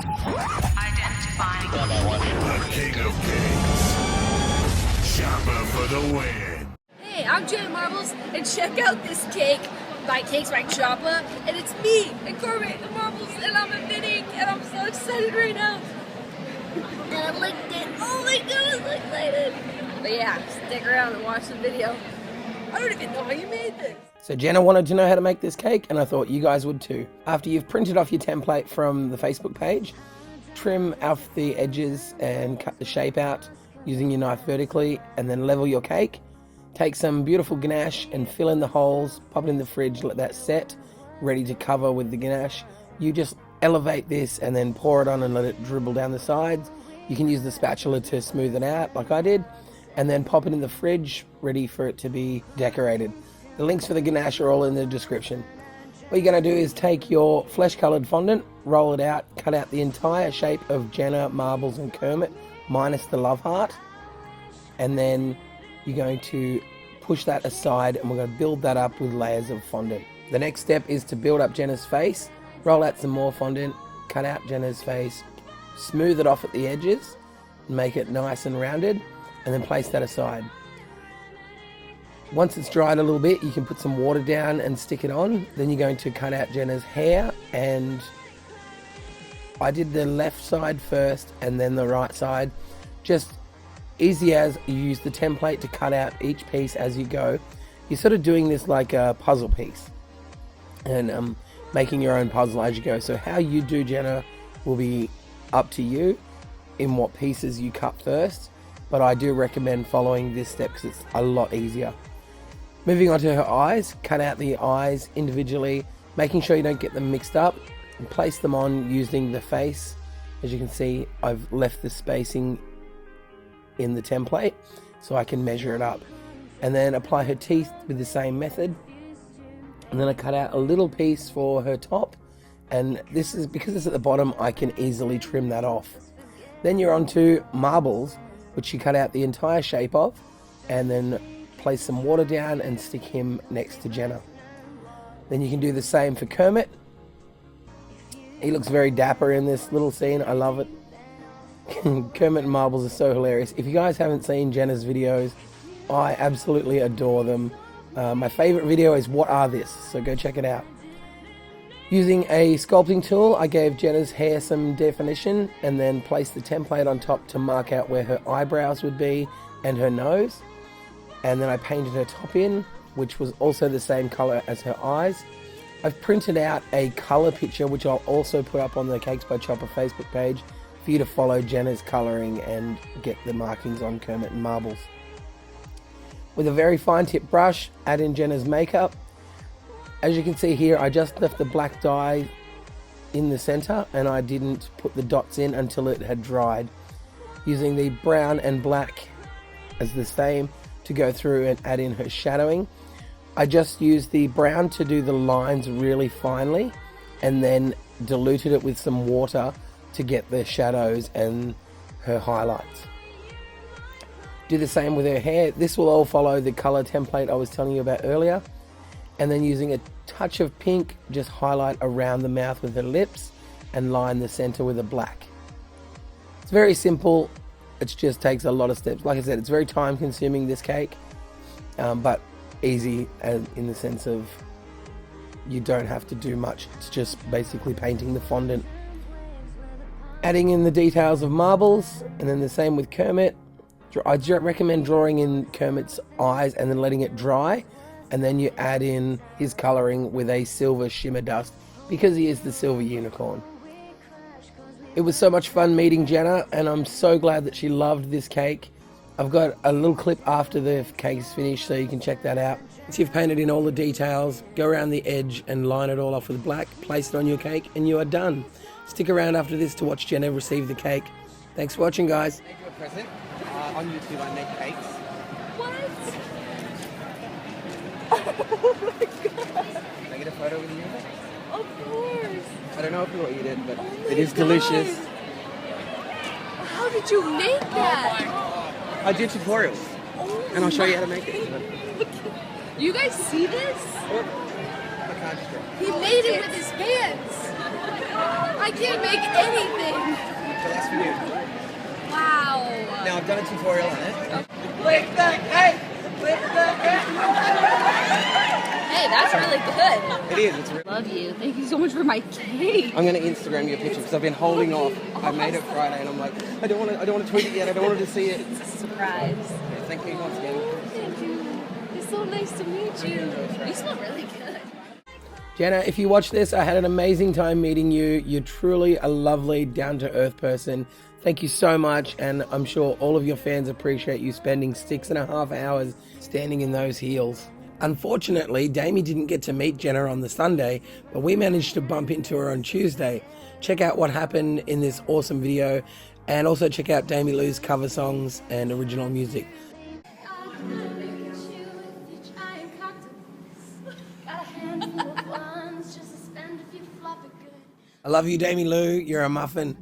Identifying The king of cakes. Choppa for the win. Hey, I'm Jenna Marbles, and check out this cake by CakesByChoppA, and it's me and Corbett and Marbles, and I'm admitting, and I'm so excited right now. And I licked it. Oh my god, I'm so excited. But yeah, stick around and watch the video. I don't even know how you made this. So Jenna wanted to know how to make this cake, and I thought you guys would too. After you've printed off your template from the Facebook page, trim off the edges and cut the shape out using your knife vertically, and then level your cake. Take some beautiful ganache and fill in the holes, pop it in the fridge, let that set, ready to cover with the ganache. You just elevate this and then pour it on and let it dribble down the sides. You can use the spatula to smooth it out like I did, and then pop it in the fridge, ready for it to be decorated. The links for the ganache are all in the description. What you're going to do is take your flesh-coloured fondant, roll it out, cut out the entire shape of Jenna, Marbles and Kermit, minus the love heart, and then you're going to push that aside, and we're going to build that up with layers of fondant. The next step is to build up Jenna's face, roll out some more fondant, cut out Jenna's face, smooth it off at the edges, make it nice and rounded, and then place that aside. Once it's dried a little bit, you can put some water down and stick it on. Then you're going to cut out Jenna's hair, and I did the left side first and then the right side. Just easy as you use the template to cut out each piece as you go. You're sort of doing this like a puzzle piece and making your own puzzle as you go. So how you do, Jenna, will be up to you in what pieces you cut first, but I do recommend following this step because it's a lot easier. Moving on to her eyes, cut out the eyes individually, making sure you don't get them mixed up, and place them on using the face. As you can see, I've left the spacing in the template so I can measure it up, and then apply her teeth with the same method. And then I cut out a little piece for her top, and this is because it's at the bottom, I can easily trim that off. Then you're on to Marbles, which you cut out the entire shape of, and then place some water down and stick him next to Jenna. Then you can do the same for Kermit. He looks very dapper in this little scene. I love it. Kermit and Marbles are so hilarious. If you guys haven't seen Jenna's videos, I absolutely adore them. My favorite video is What Are This? So go check it out. Using a sculpting tool, I gave Jenna's hair some definition and then placed the template on top to mark out where her eyebrows would be and her nose. And then I painted her top in, which was also the same color as her eyes. I've printed out a color picture, which I'll also put up on the CakesByChoppA Facebook page for you to follow Jenna's coloring and get the markings on Kermit and Marbles. With a very fine tip brush, add in Jenna's makeup. As you can see here, I just left the black dye in the center and I didn't put the dots in until it had dried. Using the brown and black as the same to go through and add in her shadowing. I just used the brown to do the lines really finely and then diluted it with some water to get the shadows and her highlights. Do the same with her hair. This will all follow the color template I was telling you about earlier. And then using a touch of pink, just highlight around the mouth with her lips and line the center with a black. It's very simple. It just takes a lot of steps. Like I said, it's very time consuming, this cake, but easy in the sense of you don't have to do much. It's just basically painting the fondant. Adding in the details of Marbles, and then the same with Kermit. I recommend drawing in Kermit's eyes and then letting it dry, and then you add in his coloring with a silver shimmer dust because he is the silver unicorn. It was so much fun meeting Jenna, and I'm so glad that she loved this cake. I've got a little clip after the cake is finished so you can check that out. Once you've painted in all the details, go around the edge and line it all off with black, place it on your cake, and you are done. Stick around after this to watch Jenna receive the cake. Thanks for watching, guys. I do a present. On YouTube, I make cakes. What? Oh my god. Can I get a photo with you? Of course. I don't know if you'll eat it, but Oh it is my delicious. God. How did you make that? I do tutorials, and I'll show you how to make it. You guys see this? I can't just He made it with his hands. I can't make anything. So that's for you. Wow. Now I've done a tutorial on it. Hey, that's really good. It is. It's really. Love you. Thank you so much for my cake. I'm gonna Instagram you a picture because I've been holding off. I made it Friday, and I'm like, I don't want to tweet it yet. I don't want her to see it. It's a surprise. Yeah, thank you once again. Thank you. It's so nice to meet you. You smell really good. Jenna, if you watch this, I had an amazing time meeting you. You're truly a lovely, down-to-earth person. Thank you so much, and I'm sure all of your fans appreciate you spending 6.5 hours standing in those heels. Unfortunately, Damie didn't get to meet Jenna on the Sunday, but we managed to bump into her on Tuesday. Check out what happened in this awesome video, and also check out Damie Lou's cover songs and original music. I love you, Damie Lou. You're a muffin.